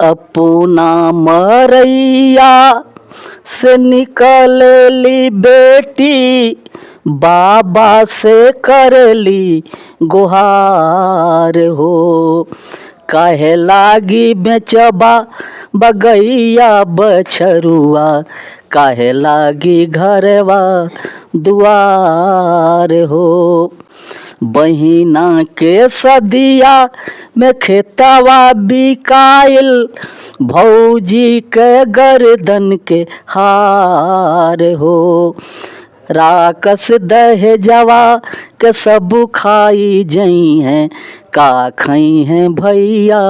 अपना मरैया से निकलली बेटी, बाबा से करली गुहार हो। काहे लागी बेचबा बगैया बछरुआ, काहे लागी घरवा दुआर हो। बहिना के सदिया में खेतवा बिकाइल, भौजी के गर्दन के हार हो। राकस दहेजवा के सब खाई जई हैं, का खई हैं भैया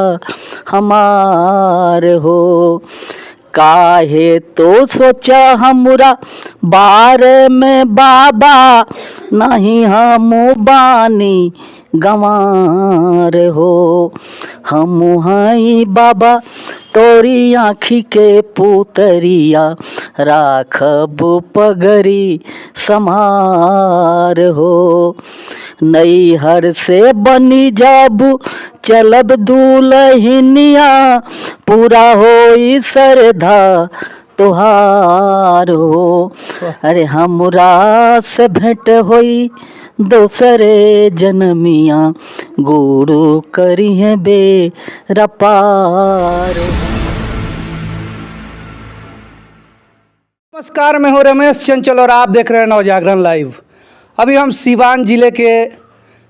हमार हो। काहे तो सोचा हमरा बारे में बाबा, नहीं हम बानी गंवार हो। हम हई बाबा तोरी आँखी के पुतरिया, राखब पगरी समार हो। नैहर से बनी जब चलब दुलहिनिया, पूरा होई श्रद्धा तोहार हो। अरे हमरा से भेंट होई दोसरे जन्मिया, गुरु करी है बेरा पार। नमस्कार, मैं हूँ रमेश चंचल और आप देख रहे हैं नवजागरण लाइव। अभी हम सिवान जिले के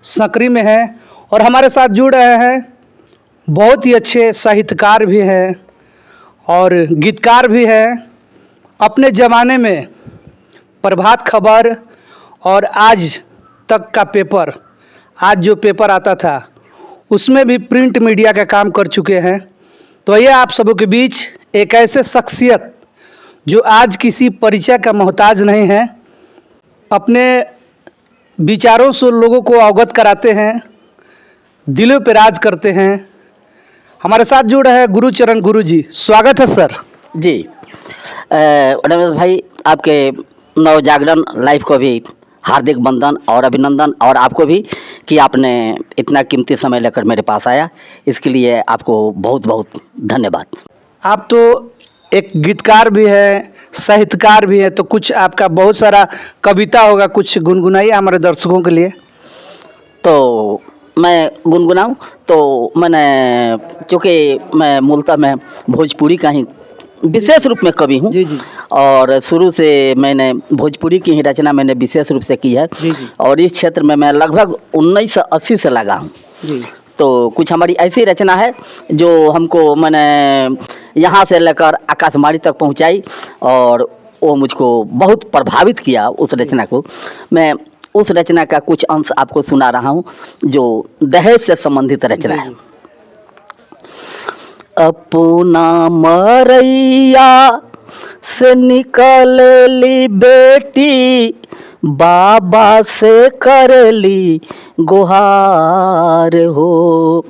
सकरी में हैं और हमारे साथ जुड़ रहे हैं बहुत ही अच्छे साहित्यकार भी हैं और गीतकार भी हैं। अपने ज़माने में प्रभात खबर और आज तक का पेपर, आज जो पेपर आता था उसमें भी प्रिंट मीडिया का काम कर चुके हैं। तो ये आप सबों के बीच एक ऐसे शख्सियत जो आज किसी परिचय का मोहताज नहीं है, अपने विचारों से लोगों को अवगत कराते हैं, दिलों पे राज करते हैं। हमारे साथ जुड़ रहे हैं गुरुचरण गुरु जी। स्वागत है सर। जी रमेश भाई, आपके नवजागरण लाइव को भी हार्दिक वंदन और अभिनंदन, और आपको भी कि आपने इतना कीमती समय लेकर मेरे पास आया, इसके लिए आपको बहुत बहुत धन्यवाद। आप तो एक गीतकार भी है, साहित्यकार भी है, तो कुछ आपका बहुत सारा कविता होगा, कुछ गुनगुनाइए हमारे दर्शकों के लिए। तो मैं गुनगुनाऊँ तो मैंने, क्योंकि मैं मूलतः मैं भोजपुरी का ही विशेष रूप में कवि हूँ जी जी। और शुरू से मैंने भोजपुरी की ही रचना मैंने विशेष रूप से की है जी जी। और इस क्षेत्र में मैं लगभग 1980 से लगा हूँ जी। तो कुछ हमारी ऐसी रचना है जो हमको मैंने यहाँ से लेकर आकाशवाणी तक पहुँचाई और वो मुझको बहुत प्रभावित किया। उस रचना को मैं, उस रचना का कुछ अंश आपको सुना रहा हूँ जो दहेज से संबंधित रचना है। अपना मरैया से निकलली बेटी, बाबा से करली गुहार हो।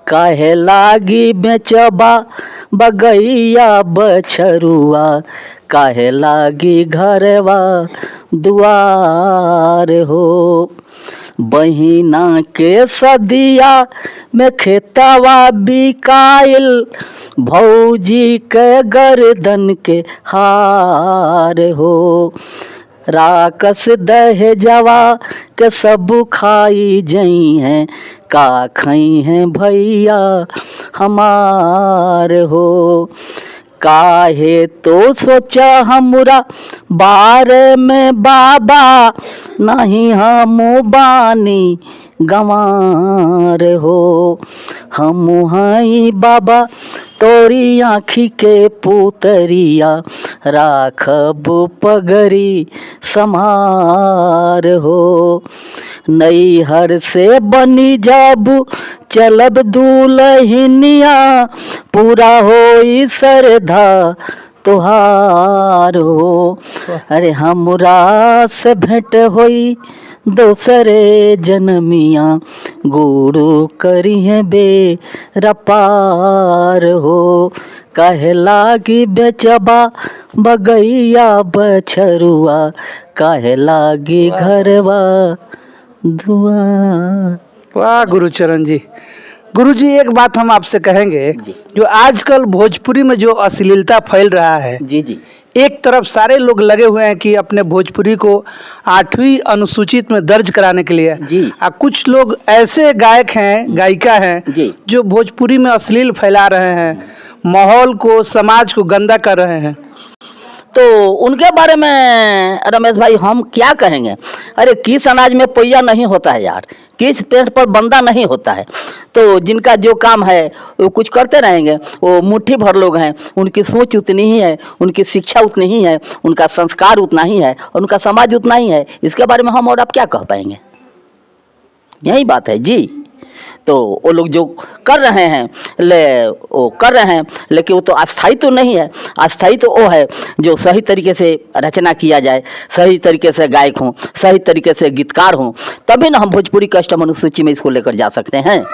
काहे लागी बेचबा बगैया बछरुआ, काहे लागी घरवा दुआर हो। बहिना के सदिया में खेतवा बिकाइल, भौजी के गर्दन के हार हो। राकस दहेजवा के सब खाई जई हैं, का खई हैं भैया हमार हो। काहे तो सोचा हमरा बारे में बाबा, नहीं हम बानी गंवार हो। हम हई बाबा तोरी आँखी के पुतरिया, राखब पगरी समार हो। नैहर से बनी जब चलब दुलहिनिया, पूरा होई श्रद्धा तोहार हो। अरे हमरा से भेंट होई दोसरे जन्मिया, गुरु करी है बेरा पार हो। काहे लागी बेचबा बगैया बछरुआ, काहे लागी घरवा धुआं। वाह गुरुचरण जी, गुरुजी एक बात हम आपसे कहेंगे, जी। जो आजकल भोजपुरी में जो अश्लीलता फैल रहा है, जी जी एक तरफ सारे लोग लगे हुए हैं कि अपने भोजपुरी को 8वीं अनुसूचित में दर्ज कराने के लिए, जी। और कुछ लोग ऐसे गायक हैं, गायिका हैं जी। जो भोजपुरी में अश्लील फैला रहे हैं, माहौल को, समाज को गंदा कर रहे हैं। तो उनके बारे में रमेश भाई हम क्या कहेंगे? अरे किस अनाज में पहिया नहीं होता है यार, किस पेड़ पर बंदा नहीं होता है। तो जिनका जो काम है वो कुछ करते रहेंगे, वो मुट्ठी भर लोग हैं, उनकी सोच उतनी ही है, उनकी शिक्षा उतनी ही है, उनका संस्कार उतना ही है, और उनका समाज उतना ही है। इसके बारे में हम और आप क्या कह पाएंगे? यही बात है जी। तो वो लोग जो कर रहे हैं वो कर रहे हैं, लेकिन वो तो अस्थायी तो नहीं है। अस्थायी तो वो है जो सही तरीके से रचना किया जाए, सही तरीके से गायक हों, सही तरीके से गीतकार हों, तभी ना हम भोजपुरी कष्ट अनुसूची में इसको लेकर जा सकते हैं।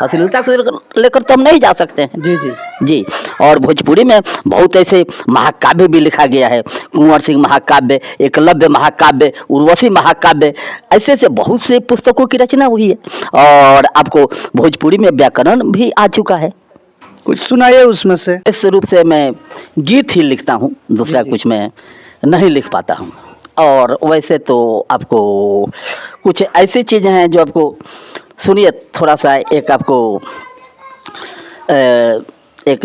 अश्लीलता को लेकर तो हम नहीं जा सकते हैं। जी जी जी। और भोजपुरी में बहुत ऐसे महाकाव्य भी लिखा गया है। कुंवर सिंह महाकाव्य, एकलव्य महाकाव्य, उर्वशी महाकाव्य, ऐसे ऐसे बहुत से पुस्तकों की रचना हुई है। और आपको भोजपुरी में व्याकरण भी आ चुका है। कुछ सुनाइए उसमें से। इस रूप से मैं गीत ही लिखता हूँ, दूसरा जी। कुछ मैं नहीं लिख पाता हूँ। और वैसे तो आपको कुछ ऐसी चीज़ें हैं जो आपको सुनिए, थोड़ा सा एक आपको एक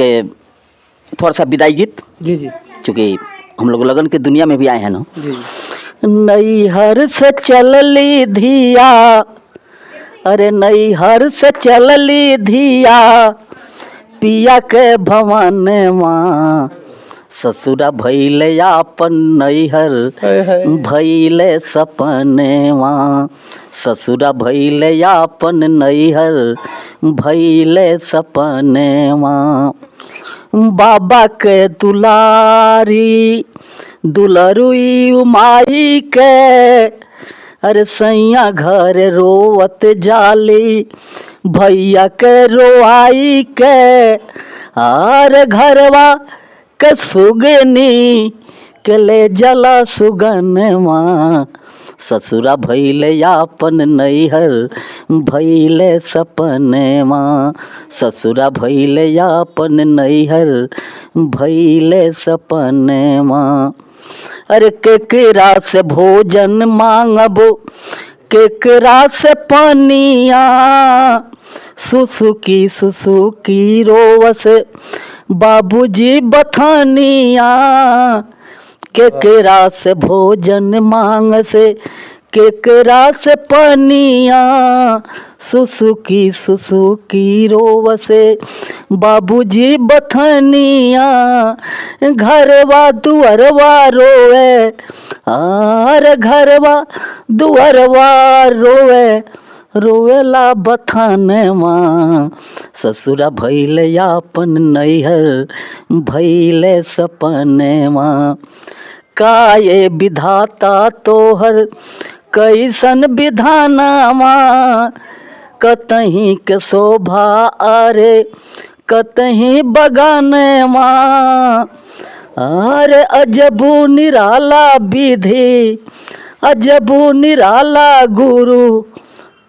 थोड़ा सा विदाई गीत, जी जी चूँकि हम लोग लगन की दुनिया में भी आए हैं ना। जी नैहर से चलली धिया, अरे नैहर से चलली धिया, पिया के भवन माँ, ससुरा भैले आपन नैहर भैले सपने माँ, ससुरा भैले आपन नैहर भैले सपने माँ। बाबा के दुलारी दुलरुई उमाई के, अरे सैया घर रोवत जाली, भैया के रोआई के, अरे घरवा के सुगनी के ले जला सुगनवा, ससुरा भैले आपन नैहर भैले सपनेवा, ससुरा भैले आपन नैहर भैले सपनेवा। अरे केकरा से भोजन मांगबो, केकरा से पनिया, सुसुकी सुसुकी रोवस बाबूजी बथानिया, केकरा से भोजन मांग से, केकरा से पनिया, सुसुकी सुसुकी रोवसे बाबूजी बथनिया, घरवा दुअरवा रोए, आर घरवा दुअरवा रोए, रोवेला बथानवा, ससुरा भैले आपन नैहर भैले सपनेवा। काये विधाता तोहर कैसन विधानावा, कतहीं के शोभा अरे कतहीं बगानेवा, अरे अजबू निराला विधि, अजबू निराला गुरु,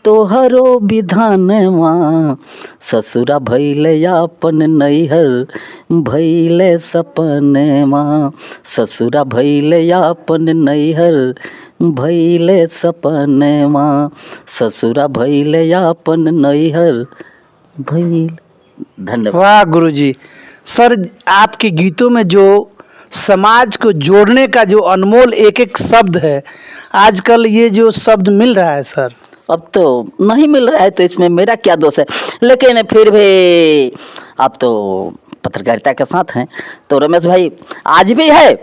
तोहरो विधानवा, ससुरा भैले आपन नैहर भैले सपनेवा, ससुरा भैले आपन नैहर भैले सपनेवा, ससुरा भैले आपन नैहर भैल। धन्यवाद। वाह गुरुजी। सर, आपके गीतों में जो समाज को जोड़ने का जो अनमोल एक एक शब्द है, आजकल ये जो शब्द मिल रहा है सर, अब तो नहीं मिल रहा है, तो इसमें मेरा क्या दोष है। लेकिन फिर भी आप तो पत्रकारिता के साथ हैं, तो रमेश भाई आज भी है,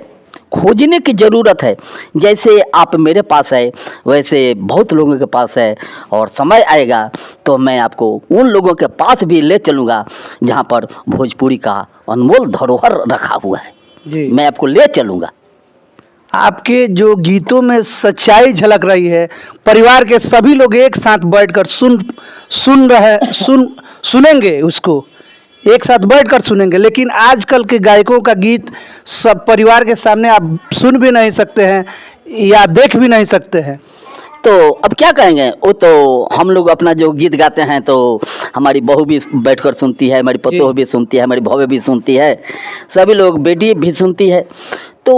खोजने की ज़रूरत है। जैसे आप मेरे पास है, वैसे बहुत लोगों के पास है, और समय आएगा तो मैं आपको उन लोगों के पास भी ले चलूँगा जहाँ पर भोजपुरी का अनमोल धरोहर रखा हुआ है। जी, मैं आपको ले चलूँगा। आपके जो गीतों में सच्चाई झलक रही है, परिवार के सभी लोग एक साथ बैठकर सुनेंगे, उसको एक साथ बैठकर सुनेंगे। लेकिन आजकल के गायकों का गीत सब परिवार के सामने आप सुन भी नहीं सकते हैं या देख भी नहीं सकते हैं। तो अब क्या कहेंगे, वो तो हम लोग अपना जो गीत गाते हैं तो हमारी बहू भी बैठकर सुनती है, हमारी पतोह भी सुनती है, हमारी भवे भी सुनती है, सभी लोग, बेटी भी सुनती है। तो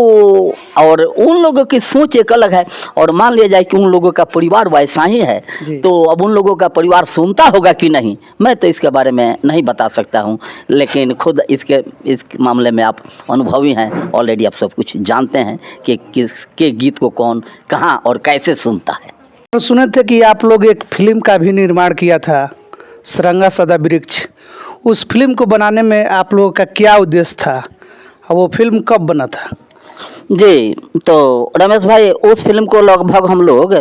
और उन लोगों की सोच एक अलग है, और मान लिया जाए कि उन लोगों का परिवार वैसा ही है, तो अब उन लोगों का परिवार सुनता होगा कि नहीं, मैं तो इसके बारे में नहीं बता सकता हूँ। लेकिन खुद इस मामले में आप अनुभवी हैं, ऑलरेडी आप सब कुछ जानते हैं कि किसके गीत को कौन कहाँ और कैसे सुनता है। तो सुने थे कि आप लोग एक फिल्म का भी निर्माण किया था, सरंगा सदा वृक्ष। उस फिल्म को बनाने में आप लोगों का क्या उद्देश्य था, और वो फिल्म कब बना था? जी, तो रमेश भाई, उस फिल्म को लगभग हम लोग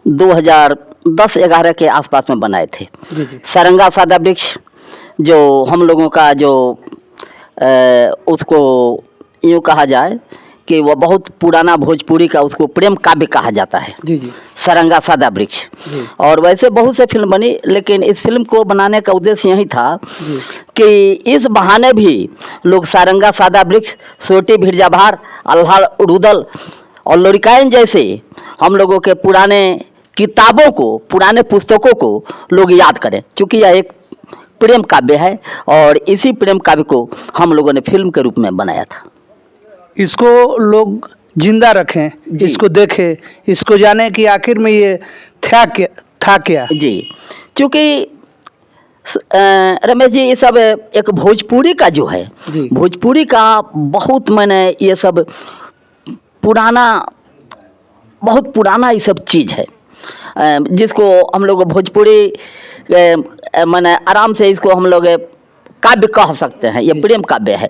2010-11 के आसपास में बनाए थे। जी जी। सरंगा सादा वृक्ष जो हम लोगों का जो उसको यूँ कहा जाए कि वह बहुत पुराना भोजपुरी का उसको प्रेम काव्य कहा जाता है, जी जी सरंगा सादा वृक्ष। जी और वैसे बहुत से फिल्म बनी, लेकिन इस फिल्म को बनाने का उद्देश्य यही था जी कि इस बहाने भी लोग सरंगा सादा वृक्ष, सोटी भिरजाभार, अल्लाह रुदल और लोरिकायन जैसे हम लोगों के पुराने किताबों को, पुराने पुस्तकों को लोग याद करें, क्योंकि यह एक प्रेम काव्य है और इसी प्रेम काव्य को हम लोगों ने फिल्म के रूप में बनाया था। इसको लोग जिंदा रखें, जी। इसको देखें, इसको जाने कि आखिर में ये था क्या। जी, क्योंकि रमेश जी, ये सब एक भोजपुरी का जो है, जी। भोजपुरी का बहुत, मैंने ये सब बहुत पुराना ये सब चीज़ है, जिसको हम लोग भोजपुरी मैंने आराम से इसको हम लोग काव्य कह सकते हैं। ये प्रेम काव्य है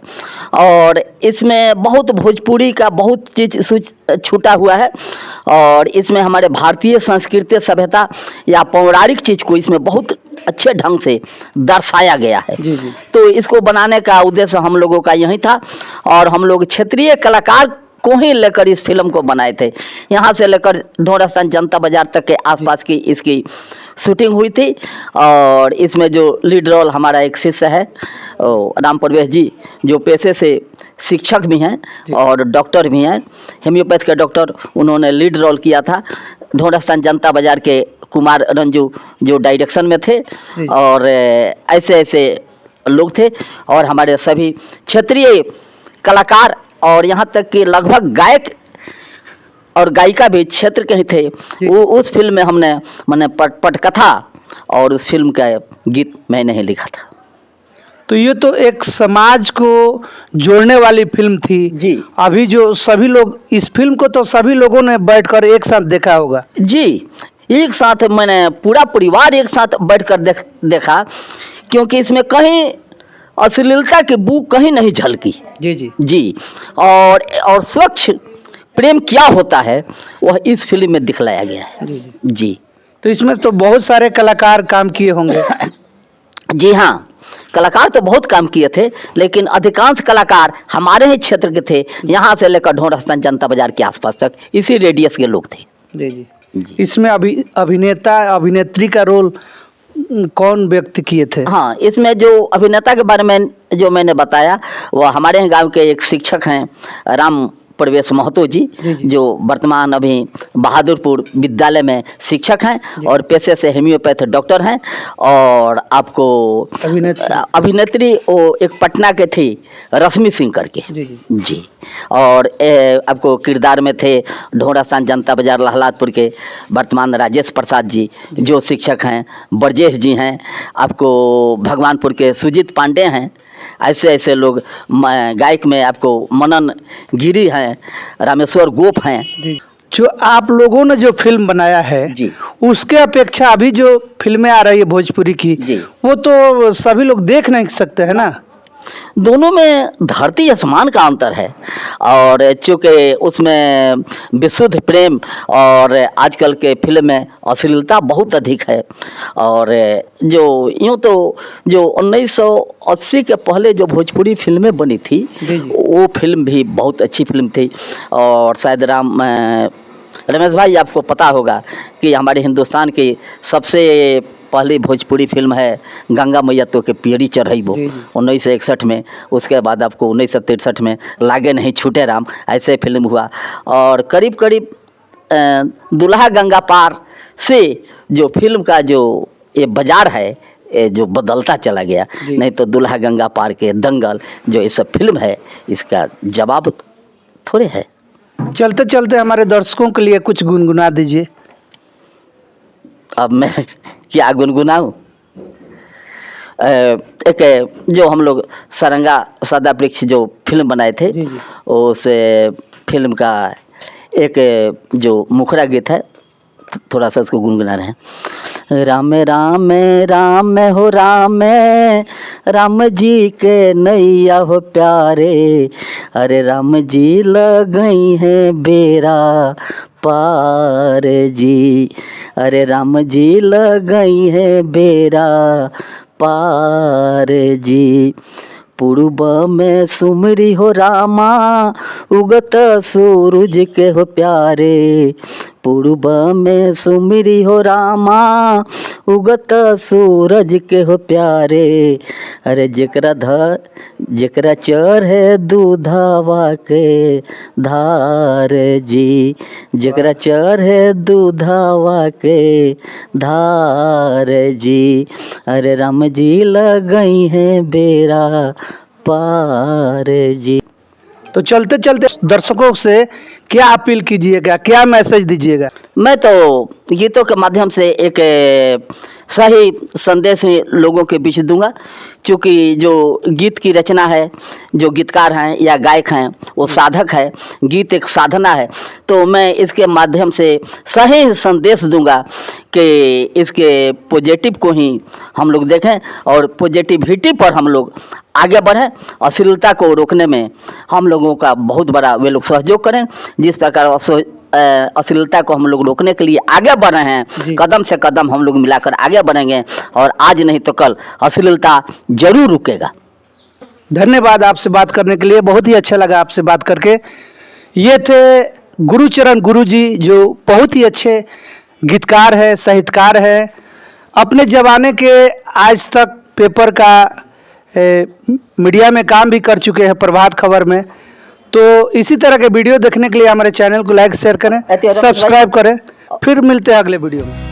और इसमें बहुत भोजपुरी का बहुत चीज़ छूटा हुआ है, और इसमें हमारे भारतीय संस्कृति, सभ्यता या पौराणिक चीज़ को इसमें बहुत अच्छे ढंग से दर्शाया गया है। जी जी। तो इसको बनाने का उद्देश्य हम लोगों का यही था, और हम लोग क्षेत्रीय कलाकार को ही लेकर इस फिल्म को बनाए थे। यहाँ से लेकर ढोरास्थान जनता बाजार तक के आसपास की इसकी शूटिंग हुई थी, और इसमें जो लीड रोल हमारा एक शिष्य है राम प्रवेश जी, जो पेशे से शिक्षक भी हैं और डॉक्टर भी हैं, हेम्योपैथ के डॉक्टर, उन्होंने लीड रोल किया था। ढोरास्थान जनता बाजार के कुमार रंजू जो डायरेक्शन में थे, और ऐसे ऐसे लोग थे, और हमारे सभी क्षेत्रीय कलाकार, और यहाँ तक कि लगभग गायक और गायिका भी क्षेत्र के ही थे। वो उस फिल्म में मैंने पटकथा और उस फिल्म का गीत मैंने ही लिखा था। तो ये तो एक समाज को जोड़ने वाली फिल्म थी जी। अभी जो सभी लोग, इस फिल्म को तो सभी लोगों ने बैठकर एक साथ देखा होगा। जी, एक साथ मैंने पूरा परिवार एक साथ बैठकर देखा, क्योंकि इसमें कहीं अश्लीलता की बू कहीं नहीं झलकी। जी जी जी, और स्वच्छ प्रेम क्या होता है वह इस फिल्म में दिखलाया गया है। जी जी। जी, तो इसमें तो बहुत सारे कलाकार काम किए होंगे। जी हाँ, कलाकार तो बहुत काम किए थे, लेकिन अधिकांश कलाकार हमारे ही क्षेत्र के थे, यहाँ से लेकर ढोरास्थान जनता बाजार के आसपास तक इसी रेडियस के लोग थे। जी जी। जी। इसमें अभिनेता अभिनेत्री का रोल कौन व्यक्ति किए थे? हाँ, इसमें जो अभिनेता के बारे में जो मैंने बताया, वह हमारे यहाँ गांव के एक शिक्षक हैं, राम प्रवेश महतो जी, जो वर्तमान अभी बहादुरपुर विद्यालय में शिक्षक हैं और पेशे से हेम्योपैथ डॉक्टर हैं। और आपको अभिनेत्री वो एक पटना के थी, रश्मि सिंह करके। जी, और आपको किरदार में थे ढोरास्थान जनता बाजार लहलादपुर के वर्तमान राजेश प्रसाद जी, जो शिक्षक हैं, ब्रजेश जी हैं, आपको भगवानपुर के सुजीत पांडे हैं। ऐसे ऐसे लोग, गायक में आपको मनन गिरी हैं, रामेश्वर गोप हैं। जो आप लोगों ने जो फिल्म बनाया है जी, उसके अपेक्षा अभी जो फिल्में आ रही है भोजपुरी की जी, वो तो सभी लोग देख नहीं सकते हैं ना। दोनों में धरती आसमान का अंतर है, और चूँकि उसमें विशुद्ध प्रेम और आजकल के फिल्म में अश्लीलता बहुत अधिक है। और जो यूँ तो जो 1980 के पहले जो भोजपुरी फिल्में बनी थी, वो फिल्म भी बहुत अच्छी फिल्म थी। और शायद रमेश भाई, आपको पता होगा कि हमारे हिंदुस्तान की सबसे पहली भोजपुरी फिल्म है गंगा मैया तो के पियरी चढ़ैबो, 1961 में। उसके बाद आपको 1963 में लागे नहीं छूटे राम, ऐसे फिल्म हुआ। और करीब करीब दुल्हा गंगा पार से जो फिल्म का जो ये बाजार है ये जो बदलता चला गया। जी। नहीं तो दुल्हा गंगा पार के, दंगल, जो ये सब फिल्म है इसका जवाब थोड़े है। चलते चलते हमारे दर्शकों के लिए कुछ गुनगुना दीजिए। अब मैं क्या गुनगुनाऊं? एक जो हम लोग सारंगा सदा वृक्ष जो फिल्म बनाए थे, जी जी। उस फिल्म का एक जो मुखरा गीत है, थोड़ा सा उसको गुनगुना रहे हैं। राम राम राम हो राम, राम जी के नैया हो प्यारे, अरे राम जी लगई हैं बेरा पार जी, अरे राम जी लगई हैं बेरा पार जी। पूर्व में सुमरी हो रामा, उगत सूरज के हो प्यारे, पूर्व में सुमरी हो रामा, उगत सूरज के हो प्यारे, अरे जेकरा चर है दूधावा के धार जी, जेकरा चर है दूधावा के धार जी, अरे राम जी लगई हैं बेरा पार जी। तो चलते चलते दर्शकों से क्या अपील कीजिएगा, क्या मैसेज दीजिएगा? मैं तो गीतों के माध्यम से एक सही संदेश लोगों के बीच दूंगा, क्योंकि जो गीत की रचना है, जो गीतकार हैं या गायक हैं वो साधक है, गीत एक साधना है। तो मैं इसके माध्यम से सही संदेश दूंगा कि इसके पॉजिटिव को ही हम लोग देखें और पॉजिटिविटी पर हम लोग आगे बढ़ें। अश्लीलता को रोकने में हम लोगों का बहुत बड़ा वे लोग सहयोग करें। जिस प्रकार अश्लीलता को हम लोग रोकने के लिए आगे बढ़ रहे हैं, कदम से कदम हम लोग मिलाकर आगे बढ़ेंगे और आज नहीं तो कल अश्लीलता जरूर रुकेगा। धन्यवाद आपसे बात करने के लिए, बहुत ही अच्छा लगा आपसे बात करके। ये थे गुरुचरण गुरु जी, जो बहुत ही अच्छे गीतकार है, साहित्यकार है। अपने ज़माने के आज तक पेपर का मीडिया में काम भी कर चुके हैं, प्रभात खबर में। तो इसी तरह के वीडियो देखने के लिए हमारे चैनल को लाइक शेयर करें, सब्सक्राइब करें। फिर मिलते हैं अगले वीडियो में।